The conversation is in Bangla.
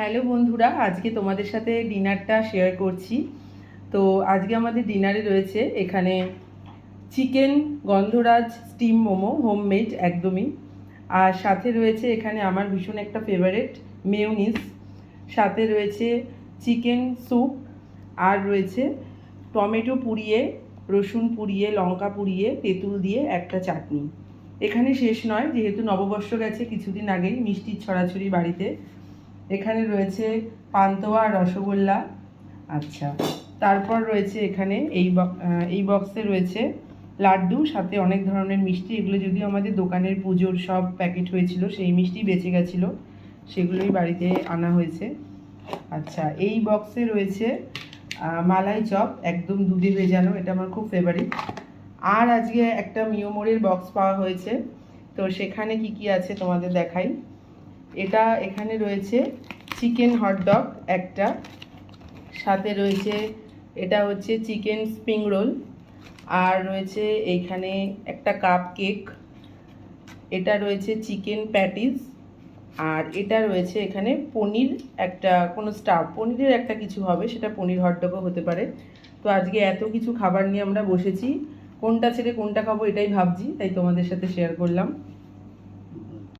হ্যালো বন্ধুরা, আজকে তোমাদের সাথে ডিনারটা শেয়ার করছি। তো আজকে আমাদের ডিনারে রয়েছে এখানে চিকেন গন্ধরাজ স্টিম মোমো, হোমমেড একদমই। আর সাথে রয়েছে এখানে আমার ভীষণ একটা ফেভারিট মেয়োনিজ, সাথে রয়েছে চিকেন স্যুপ, আর রয়েছে টমেটো পুড়িয়ে, রসুন পুড়িয়ে, লঙ্কা পুড়িয়ে, তেঁতুল দিয়ে একটা চাটনি। এখানে শেষ নয়, যেহেতু নববর্ষ গেছে কিছুদিন আগেই, মিষ্টির ছড়াছড়ি বাড়িতে। এখানে রয়েছে পান্তুয়া আর রসগোল্লা। আচ্ছা, তারপর রয়েছে এখানে এই বক্সে রয়েছে লাড্ডু, সাথে অনেক ধরনের মিষ্টি। এগুলো যদিও আমাদের দোকানের পুজোর সব প্যাকেট হয়েছিল, সেই মিষ্টি বেঁচে গেছিলো, সেগুলোই বাড়িতে আনা হয়েছে। আচ্ছা, এই বক্সে রয়েছে মালাই চপ, একদম দুধে ভেজানো, এটা আমার খুব ফেভারিট। আর আজকে একটা মিয়োমোরের বক্স পাওয়া হয়েছে, তো সেখানে কি কি আছে তোমাদের দেখাই। এখানে রয়েছে চিকেন হটডগ একটা, সাথে রয়েছে এটা হচ্ছে চিকেন স্প্রিং রোল, আর রয়েছে এইখানে একটা কাপ কেক, এটা রয়েছে চিকেন প্যাটিস, আর এটা রয়েছে এখানে পনির, একটা কোনো স্টাফ পনিরের একটা কিছু হবে, সেটা পনির হটডগও হতে পারে। তো আজকে এত কিছু খাবার নিয়ে আমরা বসেছি, কোনটা ছেড়ে কোনটা খাবো এটাই ভাবছি, তাই তোমাদের সাথে শেয়ার করলাম।